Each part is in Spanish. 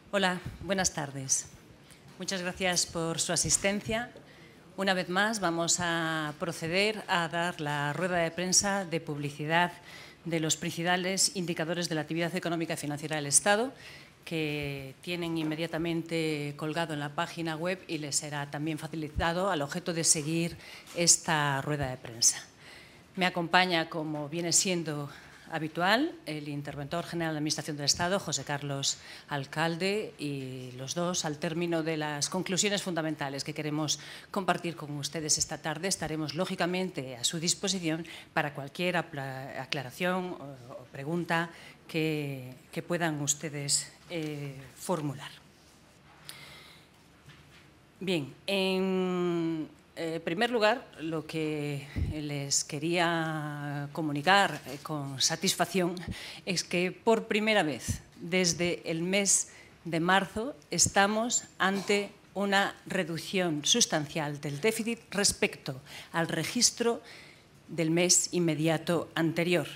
Hola, buenas tardes. Muchas gracias por su asistencia. Una vez más vamos a proceder a dar la rueda de prensa de publicidad de los principales indicadores de la actividad económica y financiera del Estado, que tienen inmediatamente colgado en la página web y les será también facilitado al objeto de seguir esta rueda de prensa. Me acompaña, como viene siendo habitual, el interventor general de la Administración del Estado, José Carlos Alcalde, y los dos, al término de las conclusiones fundamentales que queremos compartir con ustedes esta tarde, estaremos lógicamente a su disposición para cualquier aclaración o pregunta que puedan ustedes formular. Bien, en primer lugar, lo que les quería comunicar con satisfacción es que por primera vez desde el mes de marzo estamos ante una reducción sustancial del déficit respecto al registro del mes inmediato anterior.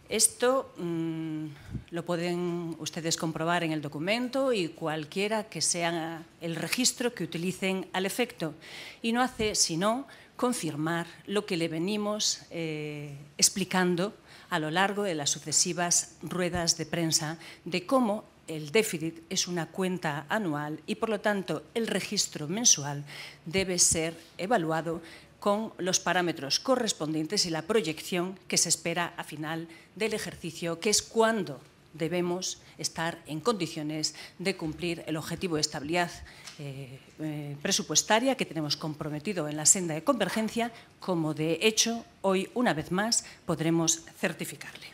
Esto lo pueden ustedes comprobar en el documento y cualquiera que sea el registro que utilicen al efecto. Y no hace sino confirmar lo que le venimos explicando a lo largo de las sucesivas ruedas de prensa de cómo el déficit es una cuenta anual y, por lo tanto, el registro mensual debe ser evaluado con los parámetros correspondientes y la proyección que se espera a final del ejercicio, que es cuando debemos estar en condiciones de cumplir el objetivo de estabilidad presupuestaria que tenemos comprometido en la senda de convergencia, como de hecho hoy, una vez más, podremos certificarle.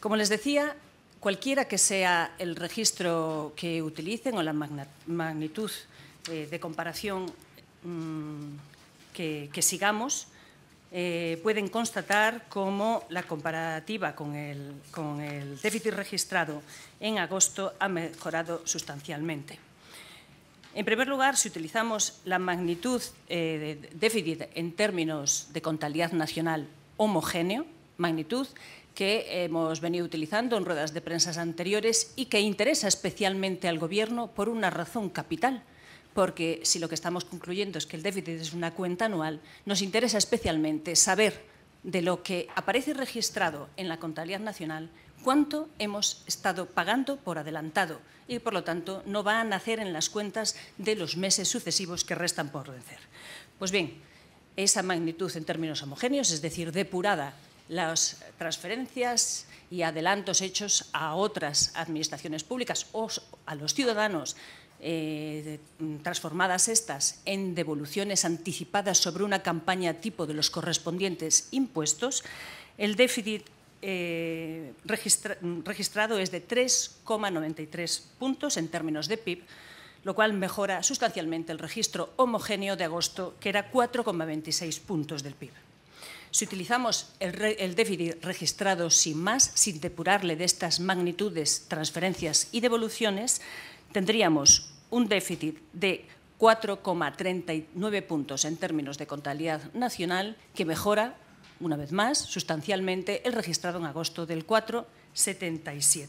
Como les decía, cualquiera que sea el registro que utilicen o la magnitud de comparación que sigamos, pueden constatar cómo la comparativa con el déficit registrado en agosto ha mejorado sustancialmente. En primer lugar, si utilizamos la magnitud de déficit en términos de contabilidad nacional homogéneo, magnitud que hemos venido utilizando en ruedas de prensa anteriores y que interesa especialmente al Gobierno por una razón capital, porque si lo que estamos concluyendo es que el déficit es una cuenta anual, nos interesa especialmente saber de lo que aparece registrado en la contabilidad nacional cuánto hemos estado pagando por adelantado y, por lo tanto, no va a nacer en las cuentas de los meses sucesivos que restan por vencer. Pues bien, esa magnitud en términos homogéneos, es decir, depurada las transferencias y adelantos hechos a otras administraciones públicas o a los ciudadanos, transformadas estas en devoluciones anticipadas sobre una campaña tipo de los correspondientes impuestos, el déficit registrado es de 3,93 puntos en términos de PIB, lo cual mejora sustancialmente el registro homogéneo de agosto, que era 4,26 puntos del PIB. Si utilizamos el déficit registrado sin más, sin depurarle de estas magnitudes, transferencias y devoluciones, tendríamos un déficit de 4,39 puntos en términos de contabilidad nacional, que mejora, una vez más, sustancialmente el registrado en agosto del 4,77.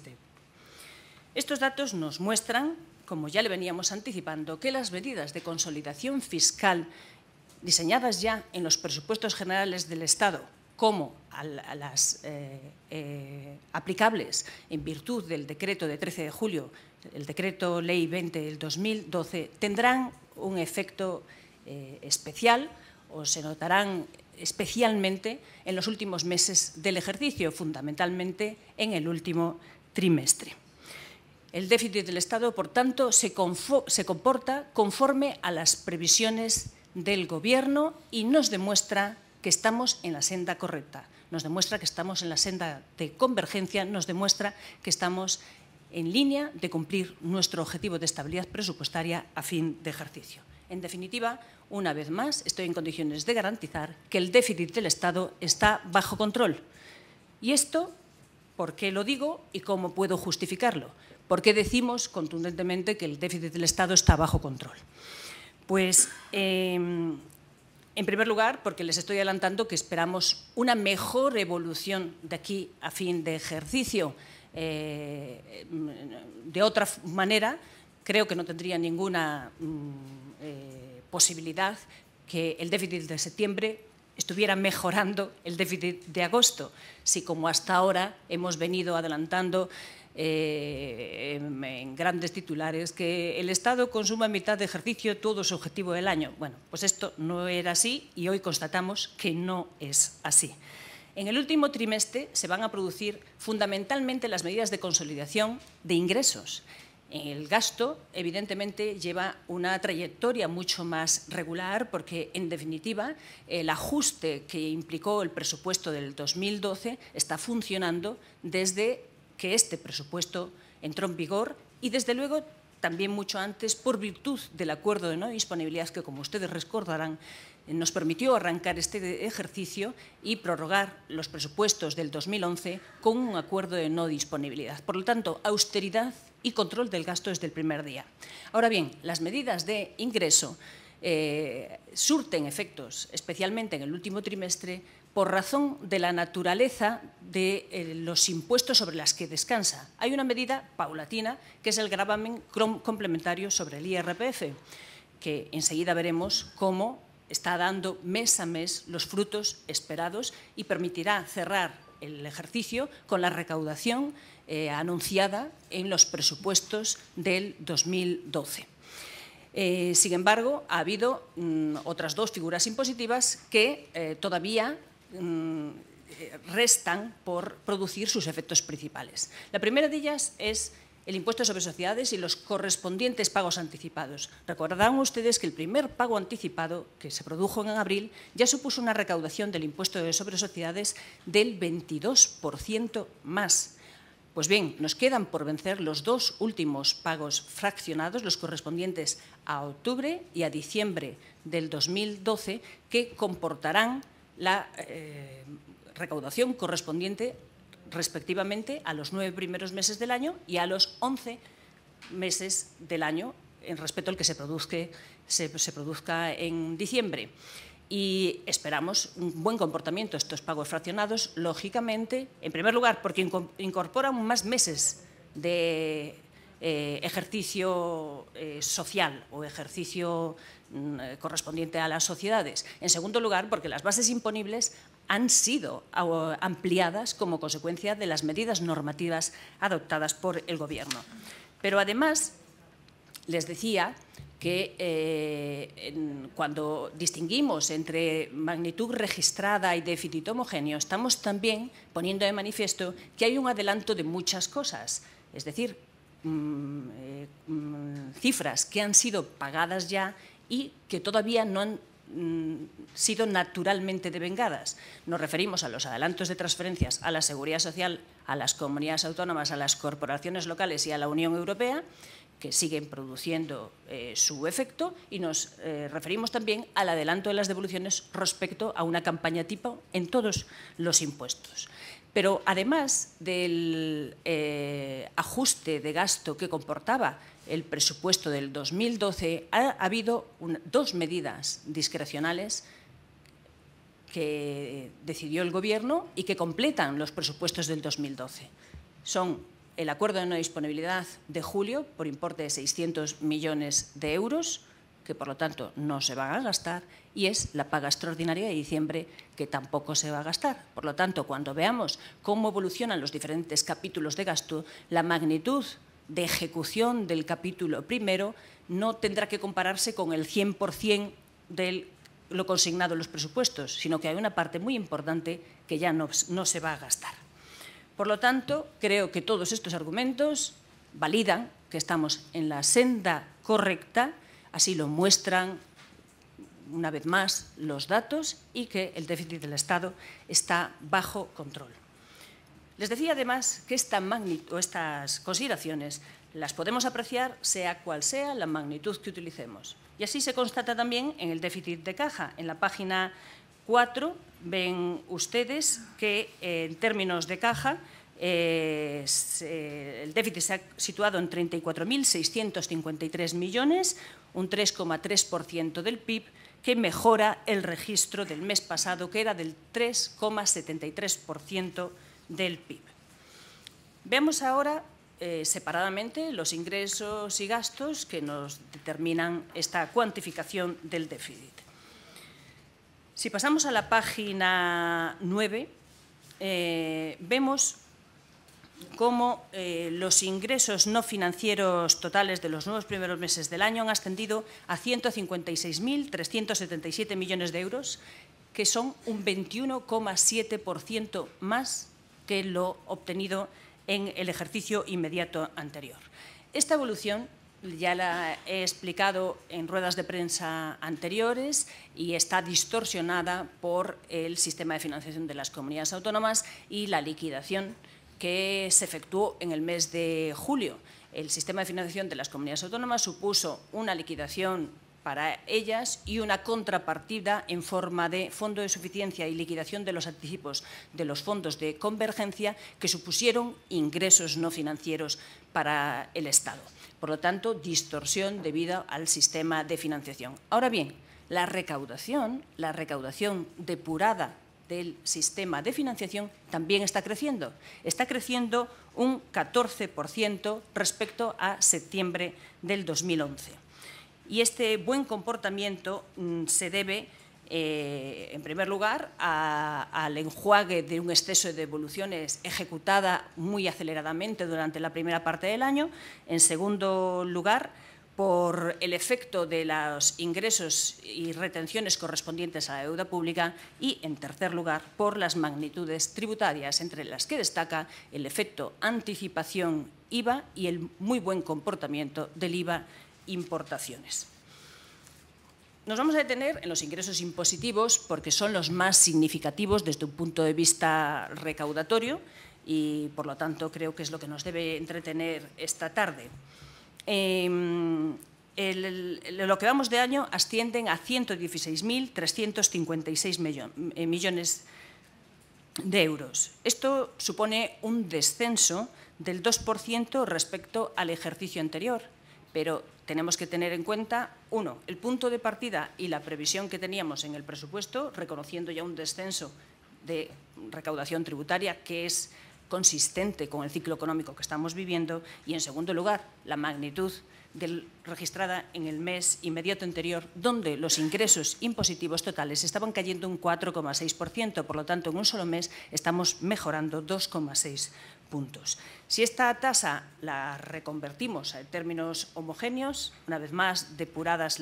Estos datos nos muestran, como ya le veníamos anticipando, que las medidas de consolidación fiscal diseñadas ya en los presupuestos generales del Estado, como a las aplicables en virtud del decreto de 13 de julio, el decreto ley 20 del 2012, tendrán un efecto especial o se notarán especialmente en los últimos meses del ejercicio, fundamentalmente en el último trimestre. El déficit del Estado, por tanto, se comporta conforme a las previsiones del Gobierno y nos demuestra que estamos en la senda correcta, nos demuestra que estamos en la senda de convergencia, nos demuestra que estamos en línea de cumplir nuestro objetivo de estabilidad presupuestaria a fin de ejercicio. En definitiva, una vez más, estoy en condiciones de garantizar que el déficit del Estado está bajo control. ¿Y esto por qué lo digo y cómo puedo justificarlo? ¿Por qué decimos contundentemente que el déficit del Estado está bajo control? Pues, en primer lugar, porque les estoy adelantando que esperamos una mejor evolución de aquí a fin de ejercicio De otra manera, creo que no tendría ninguna posibilidad que el déficit de septiembre estuviera mejorando el déficit de agosto, si como hasta ahora hemos venido adelantando en grandes titulares que el Estado consuma en mitad de ejercicio todo su objetivo del año. Bueno, pues esto no era así y hoy constatamos que no es así. En el último trimestre se van a producir fundamentalmente las medidas de consolidación de ingresos. El gasto, evidentemente, lleva una trayectoria mucho más regular porque, en definitiva, el ajuste que implicó el presupuesto del 2012 está funcionando desde que este presupuesto entró en vigor y, desde luego, también mucho antes, por virtud del acuerdo de no disponibilidad que, como ustedes recordarán, nos permitió arrancar este ejercicio y prorrogar los presupuestos del 2011 con un acuerdo de no disponibilidad. Por lo tanto, austeridad y control del gasto desde el primer día. Ahora bien, las medidas de ingreso surten efectos, especialmente en el último trimestre, por razón de la naturaleza de los impuestos sobre las que descansa. Hay una medida paulatina, que es el gravamen complementario sobre el IRPF, que enseguida veremos cómo está dando mes a mes los frutos esperados y permitirá cerrar el ejercicio con la recaudación anunciada en los presupuestos del 2012. Sin embargo, ha habido otras dos figuras impositivas que todavía restan por producir sus efectos principales. La primera de ellas es el impuesto sobre sociedades y los correspondientes pagos anticipados. Recordarán ustedes que el primer pago anticipado, que se produjo en abril, ya supuso una recaudación del impuesto sobre sociedades del 22% más. Pues bien, nos quedan por vencer los dos últimos pagos fraccionados, los correspondientes a octubre y a diciembre del 2012, que comportarán la recaudación correspondiente respectivamente a los 9 primeros meses del año y a los 11 meses del año en respecto al que se produzca en diciembre. Y esperamos un buen comportamiento de estos pagos fraccionados, lógicamente, en primer lugar, porque incorporan más meses de ejercicio social o ejercicio correspondiente a las sociedades. En segundo lugar, porque las bases imponibles han sido ampliadas como consecuencia de las medidas normativas adoptadas por el Gobierno. Pero además, les decía que cuando distinguimos entre magnitud registrada y déficit homogéneo, estamos también poniendo de manifiesto que hay un adelanto de muchas cosas, es decir, cifras que han sido pagadas ya y que todavía no han sido naturalmente devengadas. Nos referimos a los adelantos de transferencias a la Seguridad Social, a las comunidades autónomas, a las corporaciones locales y a la Unión Europea, que siguen produciendo su efecto, y nos referimos también al adelanto de las devoluciones respecto a una campaña tipo en todos los impuestos. Pero además del ajuste de gasto que comportaba el presupuesto del 2012, ha habido dos medidas discrecionales que decidió el Gobierno y que completan los presupuestos del 2012. Son el acuerdo de no disponibilidad de julio por importe de 600 millones de euros, que por lo tanto no se van a gastar, y es la paga extraordinaria de diciembre, que tampoco se va a gastar. Por lo tanto, cuando veamos cómo evolucionan los diferentes capítulos de gasto, la magnitud de ejecución del capítulo primero no tendrá que compararse con el 100% de lo consignado en los presupuestos, sino que hay una parte muy importante que ya no se va a gastar. Por lo tanto, creo que todos estos argumentos validan que estamos en la senda correcta, así lo muestran una vez más los datos, y que el déficit del Estado está bajo control. Les decía además que estas consideraciones las podemos apreciar sea cual sea la magnitud que utilicemos. Y así se constata también en el déficit de caja. En la página 4 ven ustedes que en términos de caja el déficit se ha situado en 34.653 millones, un 3,3% del PIB, que mejora el registro del mes pasado, que era del 3,73% del PIB. Veamos ahora separadamente los ingresos y gastos que nos determinan esta cuantificación del déficit. Si pasamos a la página 9, vemos cómo los ingresos no financieros totales de los 9 primeros meses del año han ascendido a 156.377 millones de euros, que son un 21,7% más que lo obtenido en el ejercicio inmediato anterior. Esta evolución ya la he explicado en ruedas de prensa anteriores y está distorsionada por el sistema de financiación de las comunidades autónomas y la liquidación que se efectuó en el mes de julio. El sistema de financiación de las comunidades autónomas supuso una liquidación para ellas y una contrapartida en forma de fondo de suficiencia y liquidación de los anticipos de los fondos de convergencia que supusieron ingresos no financieros para el Estado. Por lo tanto, distorsión debido al sistema de financiación. Ahora bien, la recaudación depurada del sistema de financiación también está creciendo. Está creciendo un 14% respecto a septiembre del 2011. Y este buen comportamiento se debe, en primer lugar, al enjuague de un exceso de devoluciones ejecutada muy aceleradamente durante la primera parte del año. En segundo lugar, por el efecto de los ingresos y retenciones correspondientes a la deuda pública y, en tercer lugar, por las magnitudes tributarias, entre las que destaca el efecto anticipación IVA y el muy buen comportamiento del IVA importaciones. Nos vamos a detener en los ingresos impositivos porque son los más significativos desde un punto de vista recaudatorio y, por lo tanto, creo que es lo que nos debe entretener esta tarde. Lo que vamos de año ascienden a 116.356 millones de euros. Esto supone un descenso del 2% respecto al ejercicio anterior, pero tenemos que tener en cuenta, uno, el punto de partida y la previsión que teníamos en el presupuesto, reconociendo ya un descenso de recaudación tributaria que es consistente con el ciclo económico que estamos viviendo, y, en segundo lugar, la magnitud registrada en el mes inmediato anterior, donde los ingresos impositivos totales estaban cayendo un 4,6%. Por lo tanto, en un solo mes estamos mejorando 2,6 puntos. Si esta tasa la reconvertimos a términos homogéneos, una vez más depuradas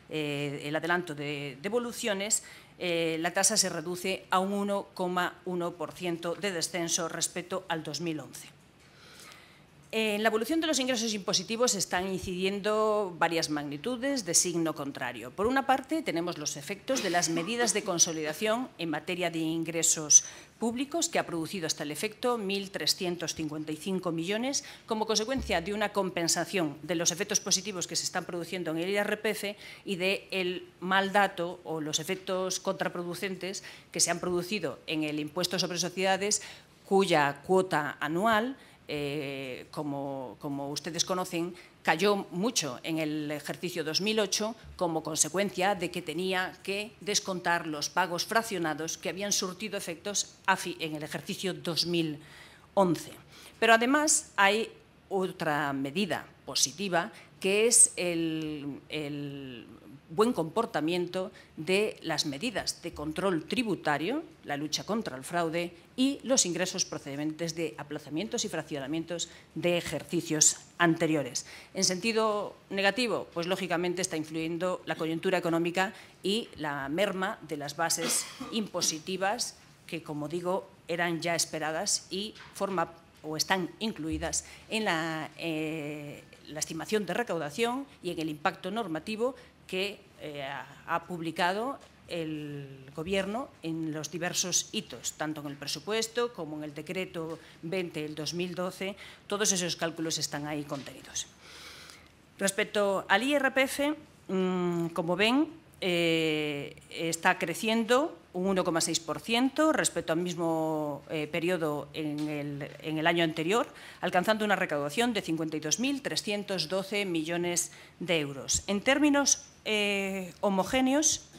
el adelanto de devoluciones, la tasa se reduce a un 1,1% de descenso respecto al 2011. En la evolución de los ingresos impositivos están incidiendo varias magnitudes de signo contrario. Por una parte, tenemos los efectos de las medidas de consolidación en materia de ingresos públicos que ha producido hasta el efecto 1.355 millones como consecuencia de una compensación de los efectos positivos que se están produciendo en el IRPF y del mal dato o los efectos contraproducentes que se han producido en el impuesto sobre sociedades, cuya cuota anual, como ustedes conocen, cayó mucho en el ejercicio 2008 como consecuencia de que tenía que descontar los pagos fraccionados que habían surtido efectos en el ejercicio 2011. Pero además hay otra medida positiva que es el buen comportamiento de las medidas de control tributario, la lucha contra el fraude y los ingresos procedentes de aplazamientos y fraccionamientos de ejercicios anteriores. En sentido negativo, pues lógicamente está influyendo la coyuntura económica y la merma de las bases impositivas que, como digo, eran ya esperadas y están incluidas en la estimación de recaudación y en el impacto normativo que ha publicado el Gobierno en los diversos hitos, tanto en el presupuesto como en el decreto 20 del 2012. Todos esos cálculos están ahí contenidos. Respecto al IRPF, como ven, está creciendo un 1,6% respecto al mismo periodo en el año anterior, alcanzando una recaudación de 52.312 millones de euros. En términos homogéneos,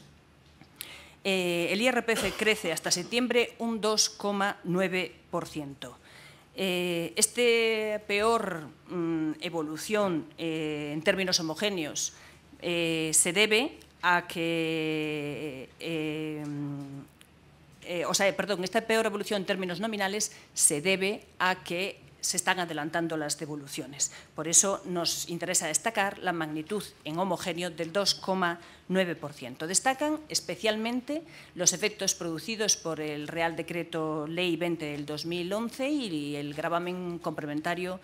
el IRPF crece hasta septiembre un 2,9%. Esta peor evolución en términos homogéneos se debe a que esta peor evolución en términos nominales se debe a que se están adelantando las devoluciones. Por eso nos interesa destacar la magnitud en homogéneo del 2,9%. Destacan especialmente los efectos producidos por el Real Decreto Ley 20 del 2011 y el gravamen complementario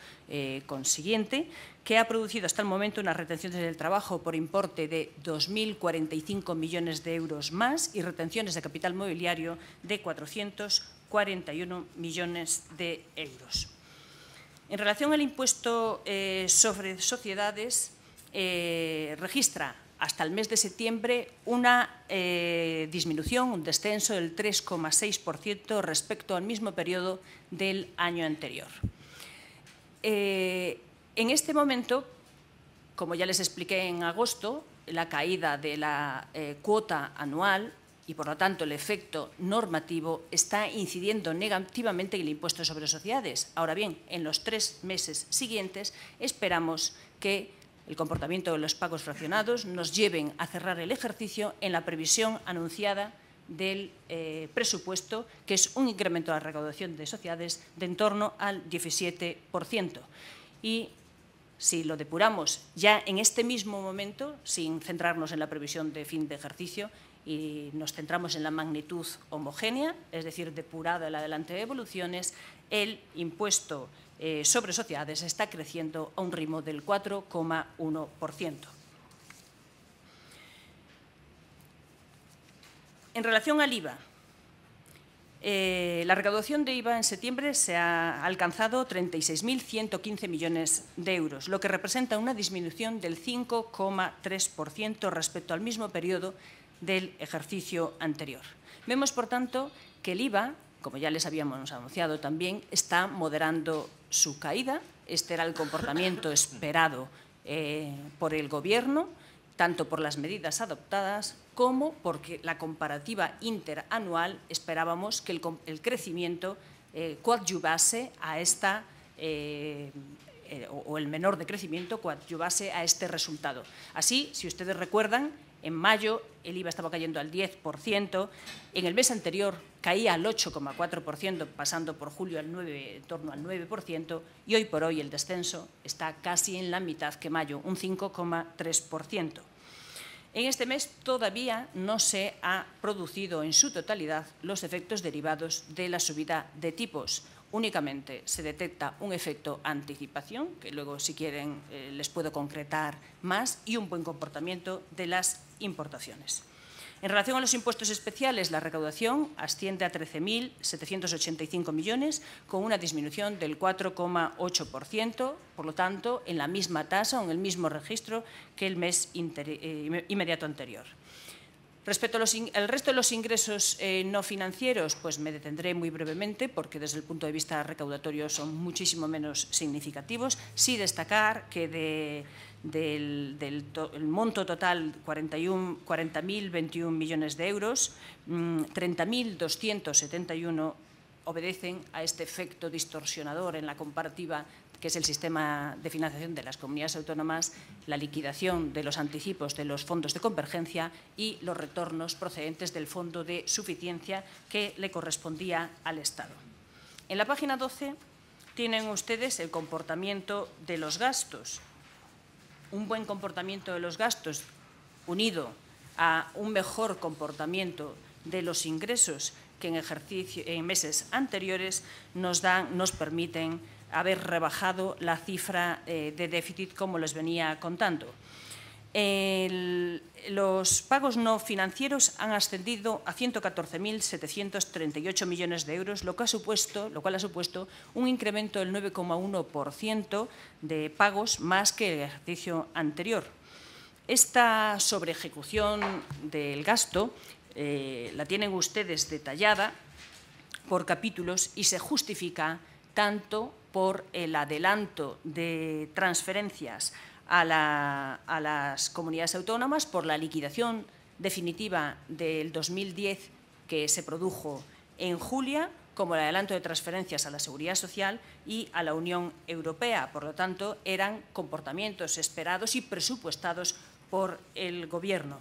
consiguiente, que ha producido hasta el momento unas retenciones del trabajo por importe de 2.045 millones de euros más y retenciones de capital mobiliario de 441 millones de euros. En relación al impuesto sobre sociedades, registra hasta el mes de septiembre una disminución, un descenso del 3,6% respecto al mismo periodo del año anterior. En este momento, como ya les expliqué en agosto, la caída de la cuota anual y, por lo tanto, el efecto normativo está incidiendo negativamente en el impuesto sobre sociedades. Ahora bien, en los 3 meses siguientes esperamos que el comportamiento de los pagos fraccionados nos lleven a cerrar el ejercicio en la previsión anunciada del presupuesto, que es un incremento de la recaudación de sociedades de en torno al 17%. Y si lo depuramos ya en este mismo momento, sin centrarnos en la previsión de fin de ejercicio, y nos centramos en la magnitud homogénea, es decir, depurada el adelante de evoluciones, el impuesto sobre sociedades está creciendo a un ritmo del 4,1%. En relación al IVA, la recaudación de IVA en septiembre se ha alcanzado 36.115 millones de euros, lo que representa una disminución del 5,3% respecto al mismo periodo del ejercicio anterior. Vemos, por tanto, que el IVA, como ya les habíamos anunciado también, está moderando su caída. Este era el comportamiento esperado por el Gobierno, tanto por las medidas adoptadas como porque la comparativa interanual esperábamos que el crecimiento coadyuvase a esta o el menor decrecimiento coadyuvase a este resultado. Así, si ustedes recuerdan, en mayo el IVA estaba cayendo al 10%, en el mes anterior caía al 8,4%, pasando por julio en torno al 9%, y hoy por hoy el descenso está casi en la mitad que mayo, un 5,3%. En este mes todavía no se ha producido en su totalidad los efectos derivados de la subida de tipos. Únicamente se detecta un efecto anticipación, que luego, si quieren, les puedo concretar más, y un buen comportamiento de las importaciones. En relación a los impuestos especiales, la recaudación asciende a 13.785 millones, con una disminución del 4,8%, por lo tanto, en la misma tasa o en el mismo registro que el mes inmediato anterior. Respecto al resto de los ingresos no financieros, pues me detendré muy brevemente porque desde el punto de vista recaudatorio son muchísimo menos significativos. Sí destacar que del monto total 40.021 millones de euros, 30.271 obedecen a este efecto distorsionador en la comparativa, que es el sistema de financiación de las comunidades autónomas, la liquidación de los anticipos de los fondos de convergencia y los retornos procedentes del fondo de suficiencia que le correspondía al Estado. En la página 12 tienen ustedes el comportamiento de los gastos. Un buen comportamiento de los gastos unido a un mejor comportamiento de los ingresos que en meses anteriores nos permiten haber rebajado la cifra de déficit, como les venía contando. Los pagos no financieros han ascendido a 114.738 millones de euros, lo cual ha supuesto un incremento del 9,1% de pagos más que el ejercicio anterior. Esta sobreejecución del gasto la tienen ustedes detallada por capítulos y se justifica tanto por el adelanto de transferencias a las comunidades autónomas, por la liquidación definitiva del 2010 que se produjo en julio, como el adelanto de transferencias a la Seguridad Social y a la Unión Europea. Por lo tanto, eran comportamientos esperados y presupuestados por el Gobierno.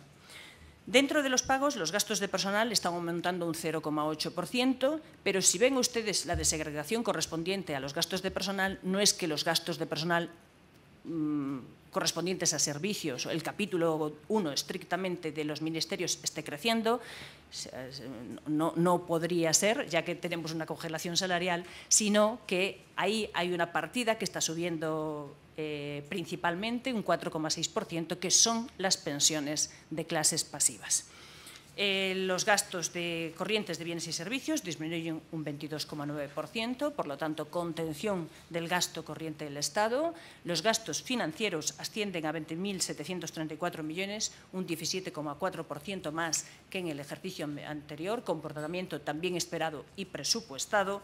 Dentro de los pagos, los gastos de personal están aumentando un 0,8%, pero si ven ustedes la desagregación correspondiente a los gastos de personal, no es que los gastos de personal correspondientes a servicios, el capítulo 1 estrictamente de los ministerios esté creciendo, no podría ser, ya que tenemos una congelación salarial, sino que ahí hay una partida que está subiendo principalmente un 4,6%, que son las pensiones de clases pasivas. Los gastos corrientes de bienes y servicios disminuyen un 22,9%, por lo tanto, contención del gasto corriente del Estado. Los gastos financieros ascienden a 20.734 millones, un 17,4% más que en el ejercicio anterior, comportamiento también esperado y presupuestado.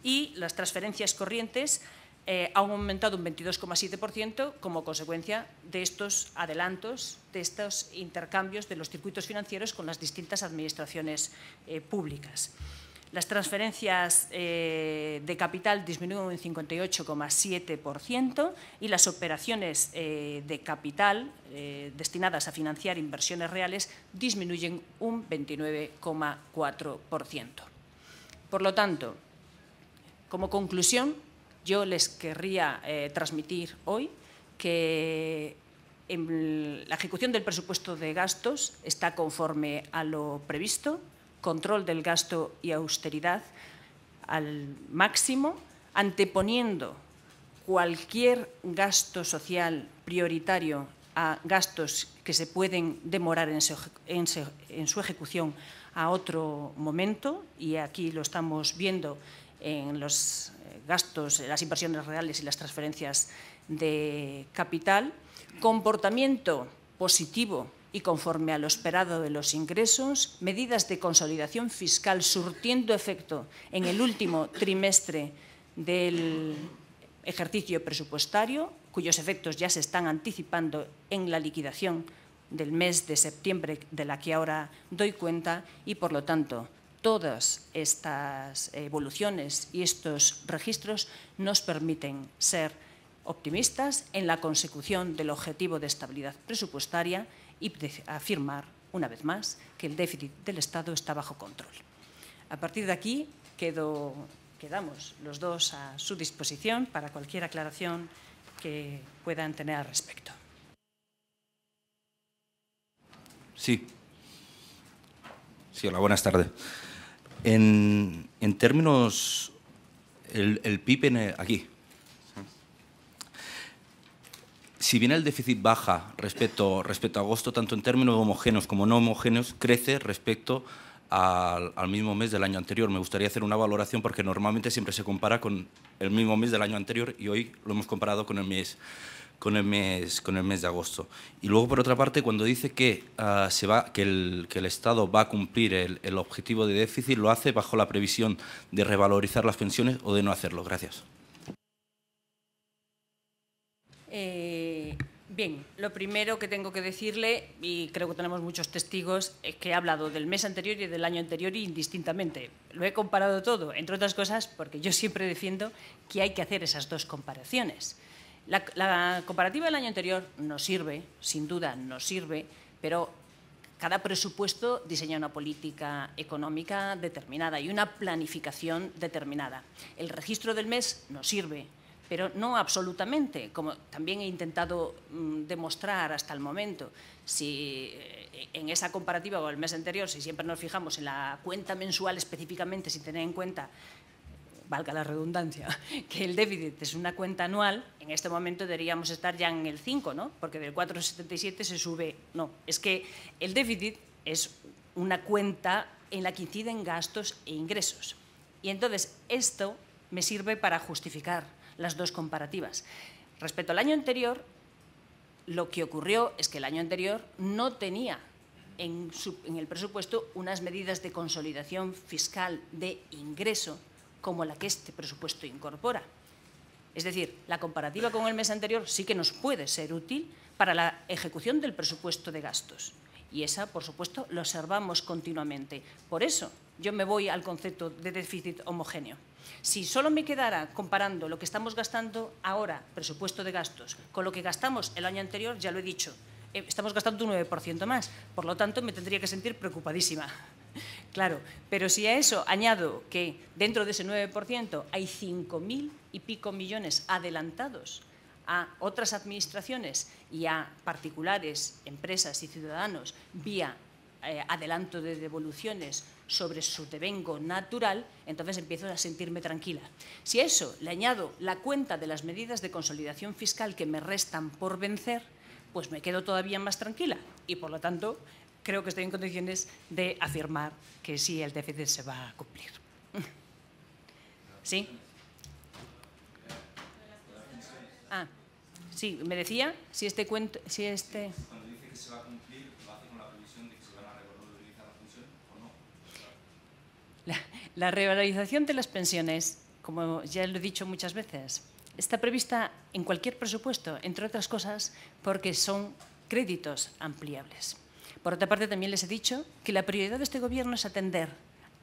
Y las transferencias corrientes han aumentado un 22,7% como consecuencia de estos adelantos, de estos intercambios de los circuitos financieros con las distintas administraciones públicas. Las transferencias de capital disminuyen un 58,7% y las operaciones de capital destinadas a financiar inversiones reales disminuyen un 29,4%. Por lo tanto, como conclusión, yo les querría transmitir hoy que la ejecución del presupuesto de gastos está conforme a lo previsto, control del gasto y austeridad al máximo, anteponiendo cualquier gasto social prioritario a gastos que se pueden demorar en su ejecución a otro momento, y aquí lo estamos viendo en los gastos, las inversiones reales y las transferencias de capital, comportamiento positivo y conforme a lo esperado de los ingresos, medidas de consolidación fiscal surtiendo efecto en el último trimestre del ejercicio presupuestario, cuyos efectos ya se están anticipando en la liquidación del mes de septiembre, de la que ahora doy cuenta, y, por lo tanto, todas estas evoluciones y estos registros nos permiten ser optimistas en la consecución del objetivo de estabilidad presupuestaria y afirmar, una vez más, que el déficit del Estado está bajo control. A partir de aquí, quedamos los dos a su disposición para cualquier aclaración que puedan tener al respecto. Sí. Sí, hola, buenas tardes. En términos, el PIB aquí, si bien el déficit baja respecto a agosto, tanto en términos homogéneos como no homogéneos, crece respecto al mismo mes del año anterior. Me gustaría hacer una valoración porque normalmente siempre se compara con el mismo mes del año anterior y hoy lo hemos comparado con el mes de agosto. Y luego, por otra parte, cuando dice que el Estado va a cumplir el objetivo de déficit, ¿lo hace bajo la previsión de revalorizar las pensiones o de no hacerlo? Gracias. Bien, lo primero que tengo que decirle, y creo que tenemos muchos testigos, es que he hablado del mes anterior y del año anterior indistintamente. Lo he comparado todo, entre otras cosas, porque yo siempre defiendo que hay que hacer esas dos comparaciones. La comparativa del año anterior nos sirve, sin duda nos sirve, pero cada presupuesto diseña una política económica determinada y una planificación determinada. El registro del mes nos sirve, pero no absolutamente, como también he intentado demostrar hasta el momento. Si en esa comparativa con el mes anterior, si siempre nos fijamos en la cuenta mensual específicamente, sin tener en cuenta, valga la redundancia, que el déficit es una cuenta anual, en este momento deberíamos estar ya en el 5, ¿no? Porque del 4,77 se sube. No, es que el déficit es una cuenta en la que inciden gastos e ingresos. Y entonces esto me sirve para justificar las dos comparativas. Respecto al año anterior, lo que ocurrió es que el año anterior no tenía en el presupuesto unas medidas de consolidación fiscal de ingreso como la que este presupuesto incorpora. Es decir, la comparativa con el mes anterior sí que nos puede ser útil para la ejecución del presupuesto de gastos. Y esa, por supuesto, lo observamos continuamente. Por eso yo me voy al concepto de déficit homogéneo. Si solo me quedara comparando lo que estamos gastando ahora, presupuesto de gastos, con lo que gastamos el año anterior, ya lo he dicho, estamos gastando un 9% más. Por lo tanto, me tendría que sentir preocupadísima. Claro, pero si a eso añado que dentro de ese 9% hay 5.000 y pico millones adelantados a otras administraciones y a particulares, empresas y ciudadanos vía adelanto de devoluciones sobre su devengo natural, entonces empiezo a sentirme tranquila. Si a eso le añado la cuenta de las medidas de consolidación fiscal que me restan por vencer, pues me quedo todavía más tranquila y, por lo tanto, creo que estoy en condiciones de afirmar que sí, el déficit se va a cumplir. ¿Sí? Ah, sí, me decía si este cuento, si este... Cuando dice que se va a cumplir, ¿lo hace con la previsión de que se van a revalorizar la pensión o no? La revalorización de las pensiones, como ya lo he dicho muchas veces, está prevista en cualquier presupuesto, entre otras cosas, porque son créditos ampliables. Por otra parte, también les he dicho que la prioridad de este Gobierno es atender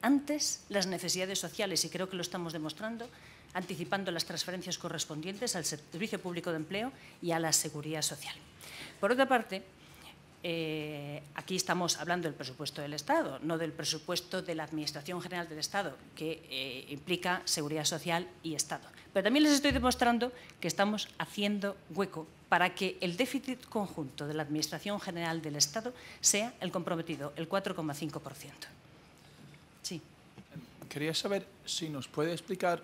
antes las necesidades sociales, y creo que lo estamos demostrando, anticipando las transferencias correspondientes al Servicio Público de Empleo y a la Seguridad Social. Por otra parte, aquí estamos hablando del presupuesto del Estado, no del presupuesto de la Administración General del Estado, que implica Seguridad Social y Estado. Pero también les estoy demostrando que estamos haciendo hueco para que el déficit conjunto de la Administración General del Estado sea el comprometido, el 4,5%. Sí. Quería saber si nos puede explicar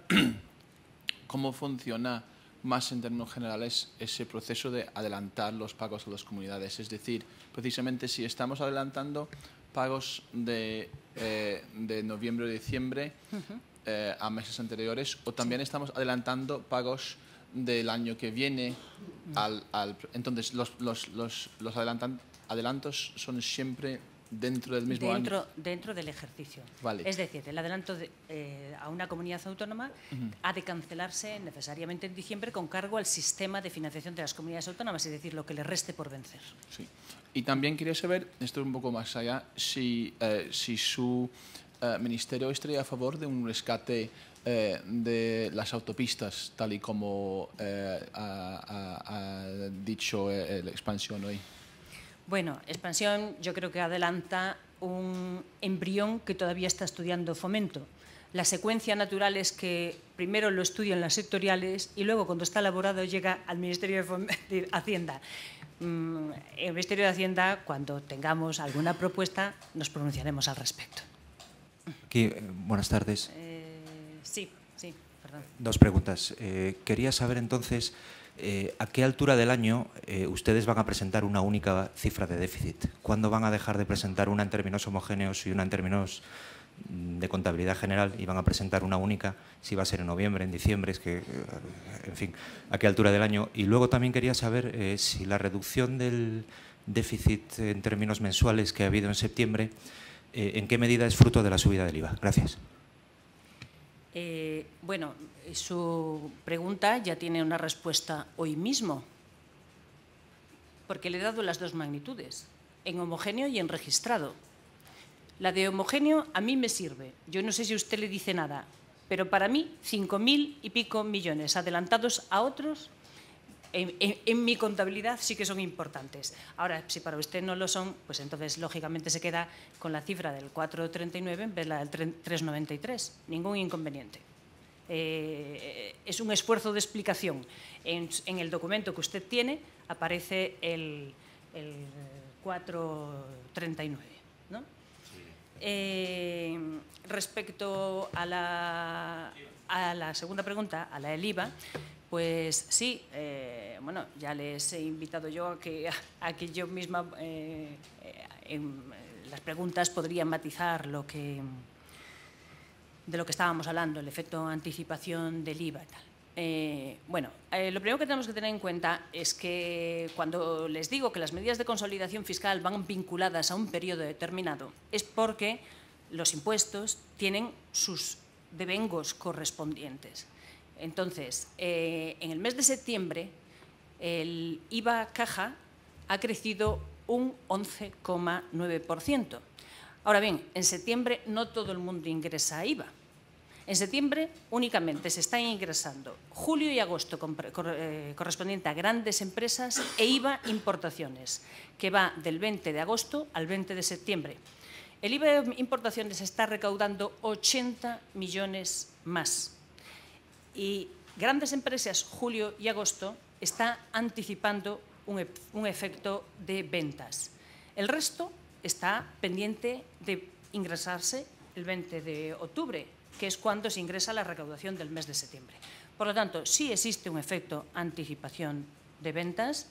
cómo funciona más en términos generales ese proceso de adelantar los pagos a las comunidades. Es decir, precisamente si estamos adelantando pagos de noviembre o diciembre a meses anteriores, o también estamos adelantando pagos del año que viene. Entonces, los adelantos son siempre dentro del mismo año. Dentro del ejercicio. Vale. Es decir, el adelanto a una comunidad autónoma ha de cancelarse necesariamente en diciembre con cargo al sistema de financiación de las comunidades autónomas, es decir, lo que le reste por vencer. Sí. Y también quería saber, esto es un poco más allá, si su ministerio estaría a favor de un rescate de las autopistas, tal y como ha dicho la Expansión hoy. Bueno, Expansión yo creo que adelanta un embrión que todavía está estudiando Fomento. La secuencia natural es que primero lo estudian las sectoriales y luego, cuando está elaborado, llega al Ministerio de Hacienda. El Ministerio de Hacienda, cuando tengamos alguna propuesta, nos pronunciaremos al respecto. Aquí, buenas tardes. Sí, perdón. Dos preguntas. Quería saber entonces a qué altura del año ustedes van a presentar una única cifra de déficit. ¿Cuándo van a dejar de presentar una en términos homogéneos y una en términos de contabilidad general y van a presentar una única? Si va a ser en noviembre, en diciembre, es que, en fin, a qué altura del año. Y luego también quería saber si la reducción del déficit en términos mensuales que ha habido en septiembre, ¿en qué medida es fruto de la subida del IVA? Gracias. Bueno, su pregunta ya tiene una respuesta hoy mismo, porque le he dado las dos magnitudes, en homogéneo y en registrado. La de homogéneo a mí me sirve. Yo no sé si usted le dice nada, pero para mí 5.000 y pico millones adelantados a otros en mi contabilidad sí que son importantes. Ahora, si para usted no lo son, pues entonces lógicamente se queda con la cifra del 4,39 en vez de la del 3,93. Ningún inconveniente. Es un esfuerzo de explicación. En el documento que usted tiene aparece el 4,39, ¿no? Respecto a la segunda pregunta, a la del IVA, pues sí, bueno, ya les he invitado yo a que yo misma en las preguntas podría matizar de lo que estábamos hablando, el efecto anticipación del IVA y tal. Bueno, lo primero que tenemos que tener en cuenta es que cuando les digo que las medidas de consolidación fiscal van vinculadas a un periodo determinado, es porque los impuestos tienen sus devengos correspondientes. Entonces, en el mes de septiembre, el IVA caja ha crecido un 11,9%. Ahora bien, en septiembre no todo el mundo ingresa IVA. En septiembre únicamente se están ingresando julio y agosto correspondiente a grandes empresas e IVA importaciones, que va del 20 de agosto al 20 de septiembre. El IVA de importaciones está recaudando 80 millones más. Y grandes empresas, julio y agosto, está anticipando un efecto de ventas. El resto está pendiente de ingresarse el 20 de octubre, que es cuando se ingresa la recaudación del mes de septiembre. Por lo tanto, sí existe un efecto anticipación de ventas,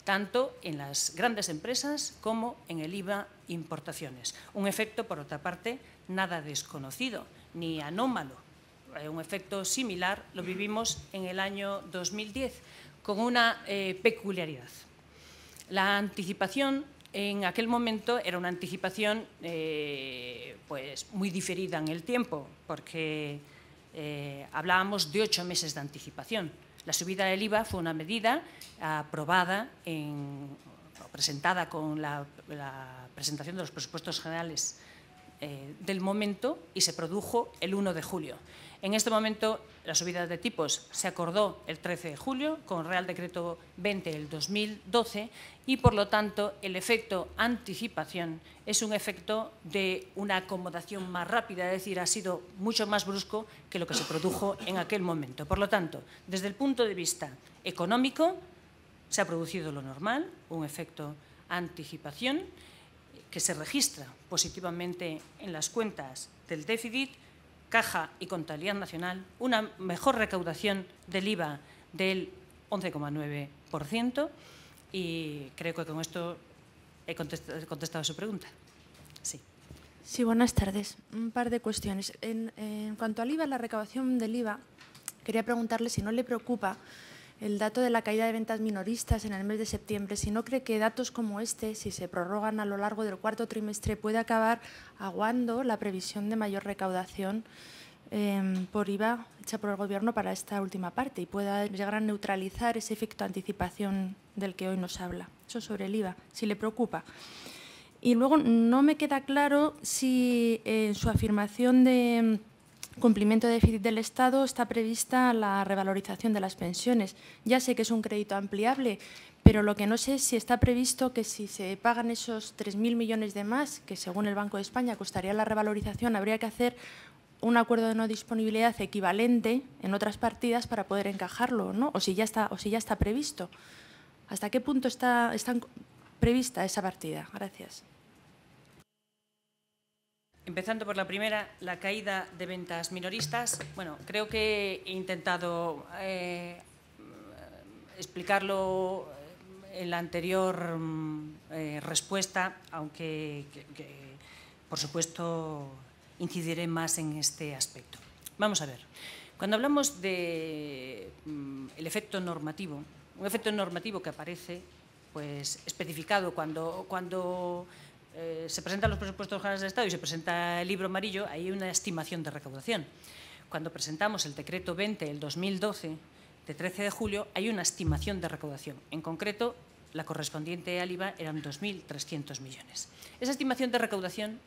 tanto en las grandes empresas como en el IVA importaciones. Un efecto, por otra parte, nada desconocido ni anómalo. Un efecto similar lo vivimos en el año 2010, con una peculiaridad. La anticipación en aquel momento era una anticipación pues muy diferida en el tiempo, porque hablábamos de 8 meses de anticipación. La subida del IVA fue una medida aprobada presentada con la presentación de los presupuestos generales del momento y se produjo el 1 de julio. En este momento, la subida de tipos se acordó el 13 de julio con Real Decreto 20 del 2012 y, por lo tanto, el efecto anticipación es un efecto de una acomodación más rápida, es decir, ha sido mucho más brusco que lo que se produjo en aquel momento. Por lo tanto, desde el punto de vista económico, se ha producido lo normal, un efecto anticipación que se registra positivamente en las cuentas del déficit, Caja y Contabilidad Nacional, una mejor recaudación del IVA del 11,9% y creo que con esto he contestado a su pregunta. Sí. Sí, buenas tardes. Un par de cuestiones. En cuanto al IVA, la recaudación del IVA, quería preguntarle si no le preocupa el dato de la caída de ventas minoristas en el mes de septiembre, si no cree que datos como este, si se prorrogan a lo largo del cuarto trimestre, puede acabar aguando la previsión de mayor recaudación por IVA hecha por el Gobierno para esta última parte y pueda llegar a neutralizar ese efecto de anticipación del que hoy nos habla. Eso sobre el IVA, si le preocupa. Y luego no me queda claro si en su afirmación de cumplimiento de déficit del Estado está prevista la revalorización de las pensiones. Ya sé que es un crédito ampliable, pero lo que no sé es si está previsto que si se pagan esos 3.000 millones de más, que según el Banco de España costaría la revalorización, habría que hacer un acuerdo de no disponibilidad equivalente en otras partidas para poder encajarlo, ¿no? O si ya está previsto. ¿Hasta qué punto está prevista esa partida? Gracias. Empezando por la primera, la caída de ventas minoristas. Bueno, creo que he intentado explicarlo en la anterior respuesta, aunque por supuesto incidiré más en este aspecto. Vamos a ver, cuando hablamos del efecto normativo, un efecto normativo que aparece pues, especificado cuando se presentan los presupuestos generales del Estado y se presenta el libro amarillo, hay una estimación de recaudación. Cuando presentamos el decreto 20 del 2012, de 13 de julio, hay una estimación de recaudación. En concreto, la correspondiente al IVA eran 2.300 millones. Esa estimación de recaudación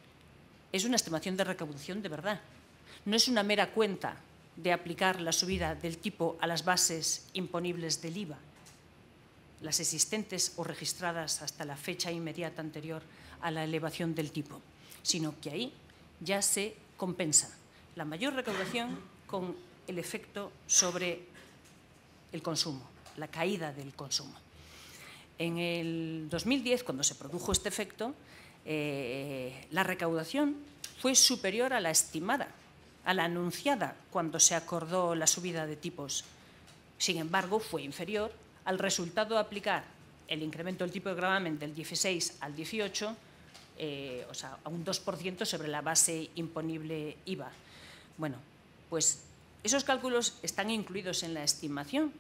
es una estimación de recaudación de verdad. No es una mera cuenta de aplicar la subida del tipo a las bases imponibles del IVA, las existentes o registradas hasta la fecha inmediata anterior a la elevación del tipo, sino que ahí ya se compensa la mayor recaudación con el efecto sobre el consumo, la caída del consumo. En el 2010, cuando se produjo este efecto, la recaudación fue superior a la estimada, a la anunciada cuando se acordó la subida de tipos. Sin embargo, fue inferior al resultado de aplicar el incremento del tipo de gravamen del 16 al 18, o sea, a un 2% sobre la base imponible IVA. Bueno, pues esos cálculos están incluidos en la estimación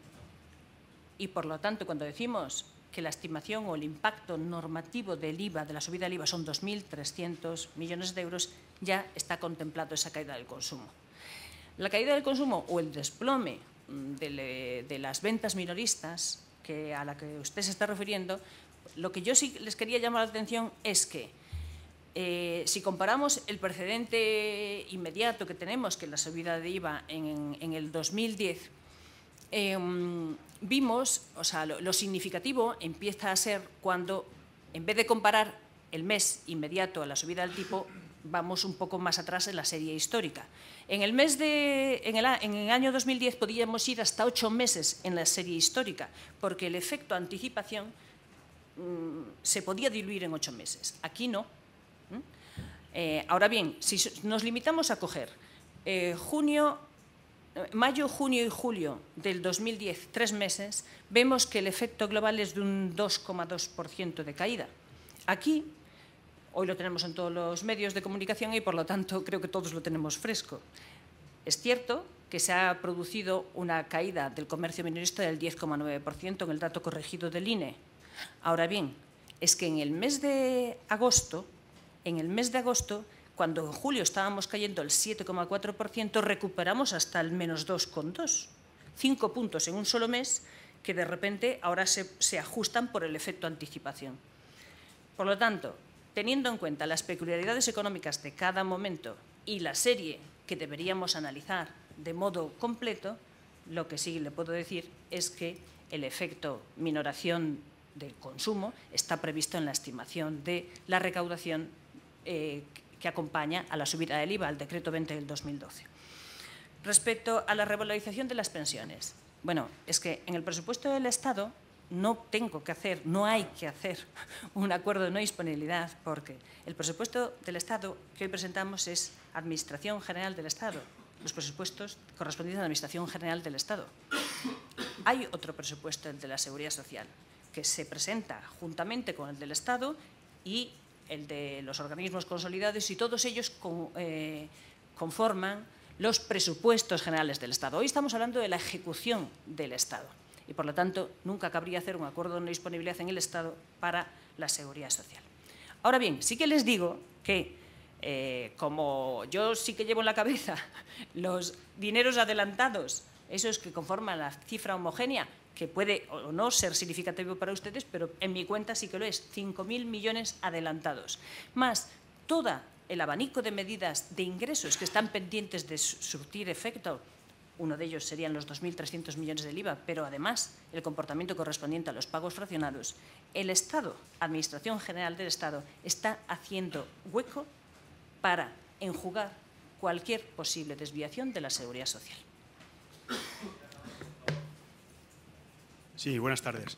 y, por lo tanto, cuando decimos que la estimación o el impacto normativo del IVA, de la subida del IVA, son 2.300 millones de euros, ya está contemplado esa caída del consumo. La caída del consumo o el desplome de las ventas minoristas a la que usted se está refiriendo, lo que yo sí les quería llamar la atención es que Si comparamos el precedente inmediato que tenemos, que es la subida de IVA en el 2010, vimos, o sea, lo significativo empieza a ser cuando, en vez de comparar el mes inmediato a la subida del tipo, vamos un poco más atrás en la serie histórica. En el año 2010 podíamos ir hasta 8 meses en la serie histórica, porque el efecto anticipación se podía diluir en 8 meses. Aquí no. Ahora bien, si nos limitamos a coger mayo, junio y julio del 2010, 3 meses, vemos que el efecto global es de un 2,2% de caída. Aquí, hoy lo tenemos en todos los medios de comunicación y, por lo tanto, creo que todos lo tenemos fresco. Es cierto que se ha producido una caída del comercio minorista del 10,9% en el dato corregido del INE. Ahora bien, es que en el mes de agosto, cuando en julio estábamos cayendo el 7,4%, recuperamos hasta el menos 2,2%. 5 puntos en un solo mes que de repente ahora se ajustan por el efecto anticipación. Por lo tanto, teniendo en cuenta las peculiaridades económicas de cada momento y la serie que deberíamos analizar de modo completo, lo que sí le puedo decir es que el efecto minoración del consumo está previsto en la estimación de la recaudación que acompaña a la subida del IVA, al decreto 20 del 2012. Respecto a la revalorización de las pensiones, bueno, es que en el presupuesto del Estado no hay que hacer un acuerdo de no disponibilidad, porque el presupuesto del Estado que hoy presentamos es Administración General del Estado, los presupuestos correspondientes a la Administración General del Estado. Hay otro presupuesto, el de la Seguridad Social, que se presenta juntamente con el del Estado y el de los organismos consolidados, y todos ellos conforman los presupuestos generales del Estado. Hoy estamos hablando de la ejecución del Estado y, por lo tanto, nunca cabría hacer un acuerdo de no disponibilidad en el Estado para la Seguridad Social. Ahora bien, sí que les digo que, como yo sí que llevo en la cabeza los dineros adelantados, esos que conforman la cifra homogénea, que puede o no ser significativo para ustedes, pero en mi cuenta sí que lo es, 5.000 millones adelantados, más todo el abanico de medidas de ingresos que están pendientes de surtir efecto. Uno de ellos serían los 2.300 millones del IVA, pero además el comportamiento correspondiente a los pagos fraccionados. El Estado, Administración General del Estado, está haciendo hueco para enjugar cualquier posible desviación de la seguridad social. Sí, buenas tardes.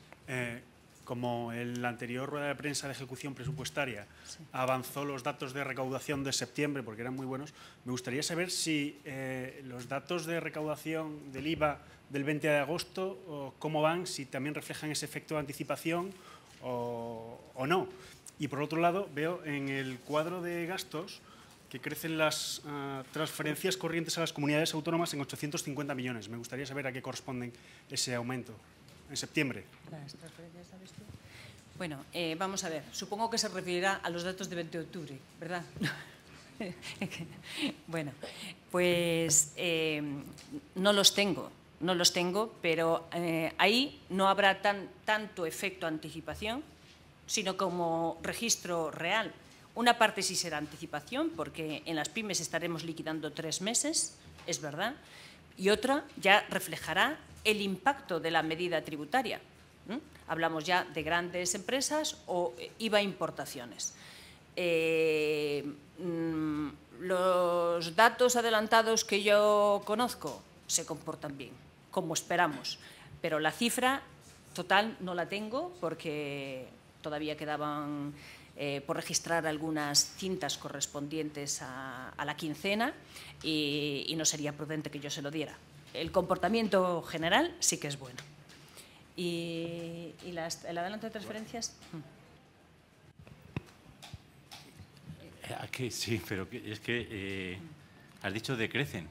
Como en la anterior rueda de prensa de ejecución presupuestaria avanzó los datos de recaudación de septiembre, porque eran muy buenos, me gustaría saber si los datos de recaudación del IVA del 20 de agosto, cómo van, si también reflejan ese efecto de anticipación o no. Y por otro lado, veo en el cuadro de gastos que crecen las transferencias corrientes a las comunidades autónomas en 850 millones. Me gustaría saber a qué corresponden ese aumento en septiembre. ¿Las transferencias sabes tú? Bueno, vamos a ver. Supongo que se referirá a los datos de 20 de octubre, ¿verdad? Bueno, pues no los tengo, pero ahí no habrá tanto efecto anticipación, sino como registro real. Una parte sí será anticipación, porque en las pymes estaremos liquidando 3 meses, es verdad, y otra ya reflejará el impacto de la medida tributaria. Hablamos ya de grandes empresas o IVA importaciones. Los datos adelantados que yo conozco se comportan bien, como esperamos, pero la cifra total no la tengo porque todavía quedaban por registrar algunas cintas correspondientes a la quincena y no sería prudente que yo se lo diera. El comportamiento general sí que es bueno. ¿Y el adelanto de transferencias? Aquí sí, pero es que has dicho decrecen.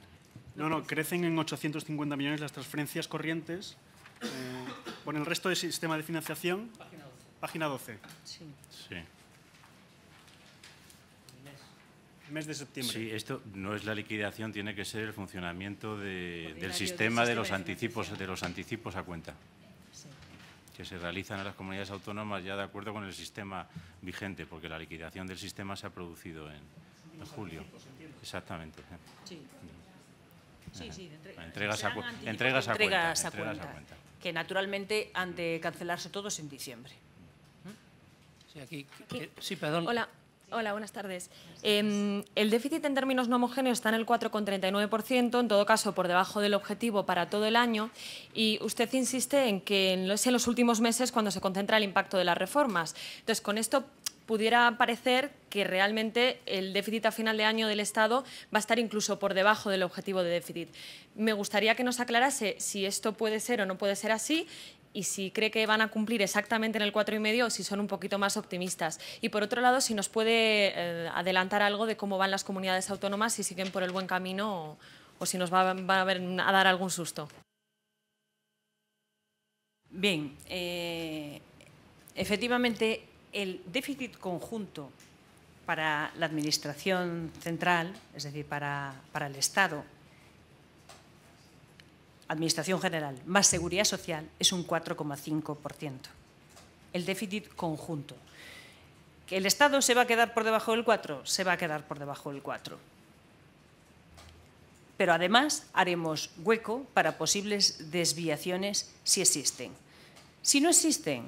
No, crecen en 850 millones las transferencias corrientes. Con el resto del sistema de financiación, página 12. Sí. Sí. Mes de septiembre. Sí, esto no es la liquidación, tiene que ser el funcionamiento del sistema de los anticipos a cuenta. Sí. que se realizan en las comunidades autónomas ya de acuerdo con el sistema vigente, porque la liquidación del sistema se ha producido en julio. Exactamente. Sí. Sí, entregas a cuenta. Que naturalmente han de cancelarse todos en diciembre. Sí, sí, perdón. Hola, buenas tardes. El déficit en términos no homogéneos está en el 4,39%, en todo caso por debajo del objetivo para todo el año, y usted insiste en que es en los últimos meses cuando se concentra el impacto de las reformas. Entonces, con esto pudiera parecer que realmente el déficit a final de año del Estado va a estar incluso por debajo del objetivo de déficit. Me gustaría que nos aclarase si esto puede ser o no puede ser así, y si cree que van a cumplir exactamente en el 4,5 o si son un poquito más optimistas. Y por otro lado, si nos puede adelantar algo de cómo van las comunidades autónomas, si siguen por el buen camino o si nos van a dar algún susto. Bien, efectivamente, el déficit conjunto para la Administración central, es decir, para el Estado, Administración General más Seguridad Social, es un 4,5%. El déficit conjunto. ¿Que el Estado se va a quedar por debajo del 4? Se va a quedar por debajo del 4. Pero además haremos hueco para posibles desviaciones si existen. Si no existen,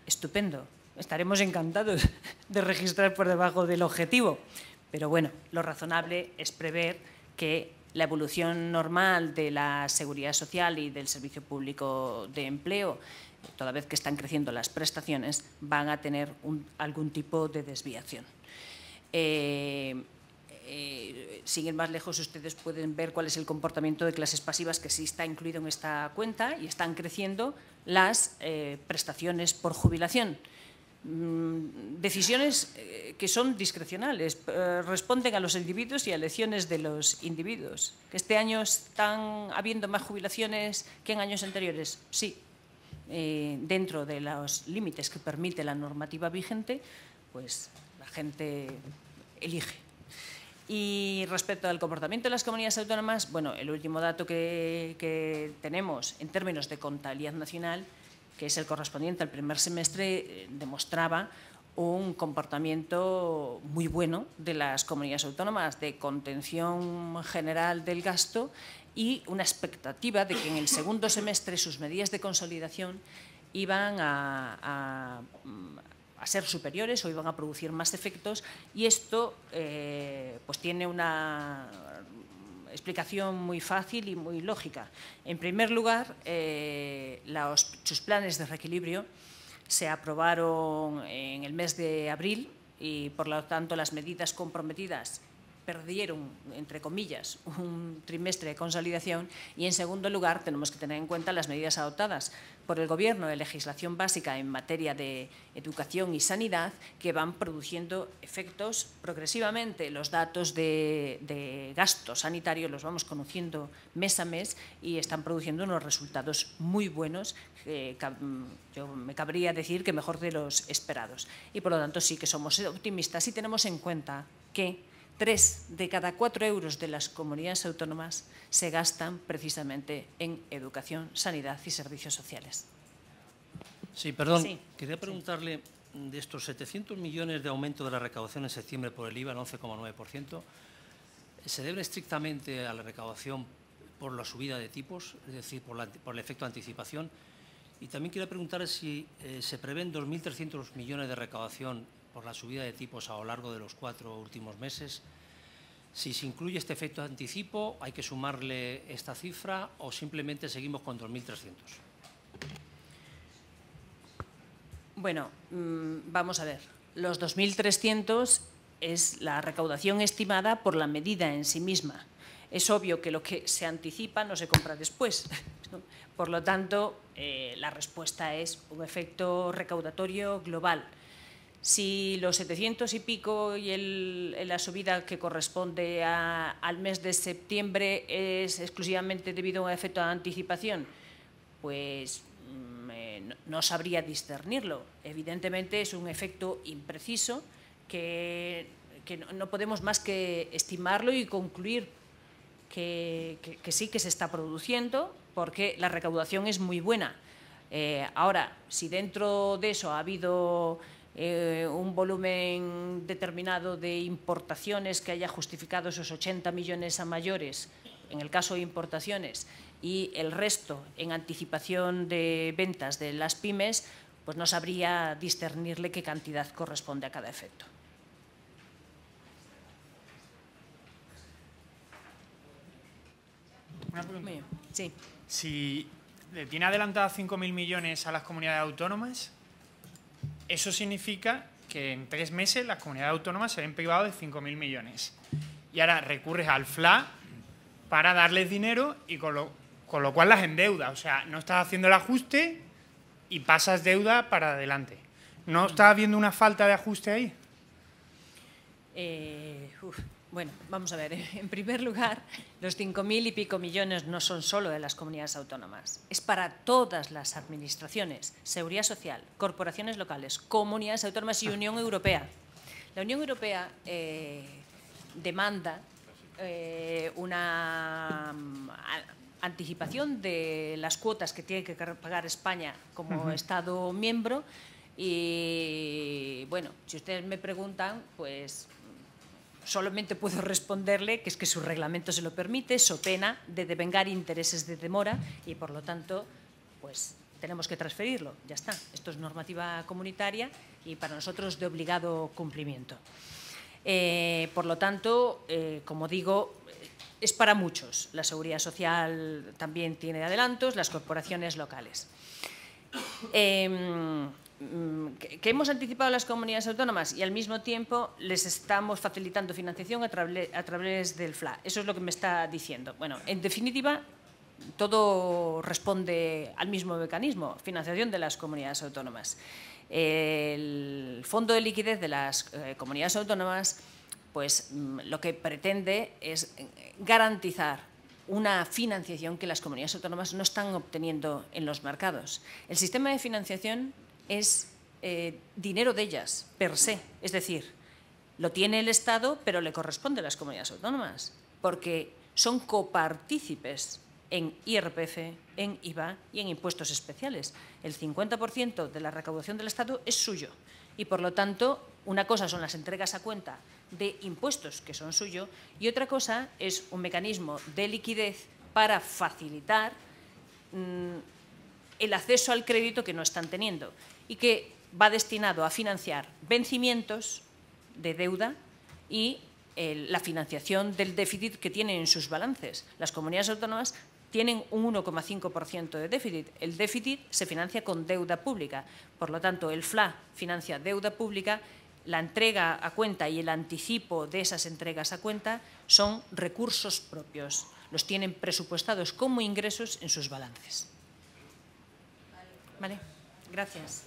estupendo. Estaremos encantados de registrar por debajo del objetivo. Pero bueno, lo razonable es prever que la evolución normal de la seguridad social y del servicio público de empleo, toda vez que están creciendo las prestaciones, van a tener algún tipo de desviación. Sin ir más lejos, ustedes pueden ver cuál es el comportamiento de clases pasivas que sí está incluido en esta cuenta, y están creciendo las prestaciones por jubilación. Decisiones que son discrecionales, responden a los individuos y a elecciones de los individuos. ¿Que este año están habiendo más jubilaciones que en años anteriores? Sí. Dentro de los límites que permite la normativa vigente, pues la gente elige. Y respecto al comportamiento de las comunidades autónomas, bueno, el último dato que tenemos en términos de contabilidad nacional, que es el correspondiente al primer semestre, demostraba un comportamiento muy bueno de las comunidades autónomas, de contención general del gasto y una expectativa de que en el segundo semestre sus medidas de consolidación iban a ser superiores o iban a producir más efectos, y esto pues tiene una explicación muy fácil y muy lógica. En primer lugar, sus planes de reequilibrio se aprobaron en el mes de abril y, por lo tanto, las medidas comprometidas perdieron, entre comillas, un trimestre de consolidación. Y, en segundo lugar, tenemos que tener en cuenta las medidas adoptadas por el Gobierno de legislación básica en materia de educación y sanidad, que van produciendo efectos progresivamente. Los datos de gasto sanitario los vamos conociendo mes a mes y están produciendo unos resultados muy buenos. Yo me cabría decir que mejor de los esperados. Y, por lo tanto, sí que somos optimistas y tenemos en cuenta que 3 de cada 4 euros de las comunidades autónomas se gastan precisamente en educación, sanidad y servicios sociales. Sí, perdón. Sí. Quería preguntarle, de estos 700 millones de aumento de la recaudación en septiembre por el IVA, el 11,9%, ¿se debe estrictamente a la recaudación por la subida de tipos, es decir, por el efecto de anticipación? Y también quería preguntarle si se prevén 2.300 millones de recaudación por la subida de tipos a lo largo de los 4 últimos meses. Si se incluye este efecto de anticipo, ¿hay que sumarle esta cifra o simplemente seguimos con 2.300? Bueno, vamos a ver. Los 2.300 es la recaudación estimada por la medida en sí misma. Es obvio que lo que se anticipa no se compra después. Por lo tanto, la respuesta es un efecto recaudatorio global. Si los 700 y pico y la subida que corresponde al mes de septiembre es exclusivamente debido a un efecto de anticipación, pues no sabría discernirlo. Evidentemente es un efecto impreciso que no podemos más que estimarlo y concluir que sí que se está produciendo, porque la recaudación es muy buena. Ahora, si dentro de eso ha habido un volumen determinado de importaciones que haya justificado esos 80 millones a mayores, en el caso de importaciones, y el resto en anticipación de ventas de las pymes, pues no sabría discernirle qué cantidad corresponde a cada efecto. Una pregunta. Sí. Si le tiene adelantada 5.000 millones a las comunidades autónomas, eso significa que en 3 meses las comunidades autónomas se ven privadas de 5.000 millones. Y ahora recurres al FLA para darles dinero y con lo cual las endeuda. O sea, no estás haciendo el ajuste y pasas deuda para adelante. ¿No está habiendo una falta de ajuste ahí? Bueno, vamos a ver. En primer lugar, los 5.000 y pico millones no son solo de las comunidades autónomas. Es para todas las administraciones, seguridad social, corporaciones locales, comunidades autónomas y Unión Europea. La Unión Europea demanda una anticipación de las cuotas que tiene que pagar España como Estado miembro y, bueno, si ustedes me preguntan, pues solamente puedo responderle que es que su reglamento se lo permite, so pena de devengar intereses de demora y, por lo tanto, pues tenemos que transferirlo. Ya está. Esto es normativa comunitaria y para nosotros de obligado cumplimiento. Por lo tanto, como digo, es para muchos. La seguridad social también tiene adelantos, las corporaciones locales. Que hemos anticipado a las comunidades autónomas y al mismo tiempo les estamos facilitando financiación a través del FLA. Eso es lo que me está diciendo. Bueno, en definitiva, todo responde al mismo mecanismo, financiación de las comunidades autónomas. El Fondo de Liquidez de las comunidades autónomas, pues lo que pretende es garantizar una financiación que las comunidades autónomas no están obteniendo en los mercados. El sistema de financiación es dinero de ellas, per se. Es decir, lo tiene el Estado, pero le corresponde a las comunidades autónomas, porque son copartícipes en IRPF, en IVA y en impuestos especiales. El 50% de la recaudación del Estado es suyo y, por lo tanto, una cosa son las entregas a cuenta de impuestos que son suyo y otra cosa es un mecanismo de liquidez para facilitar el acceso al crédito que no están teniendo y que va destinado a financiar vencimientos de deuda y la financiación del déficit que tienen en sus balances. Las comunidades autónomas tienen un 1,5% de déficit. El déficit se financia con deuda pública. Por lo tanto, el FLA financia deuda pública, la entrega a cuenta y el anticipo de esas entregas a cuenta son recursos propios. Los tienen presupuestados como ingresos en sus balances. ¿Vale? Gracias.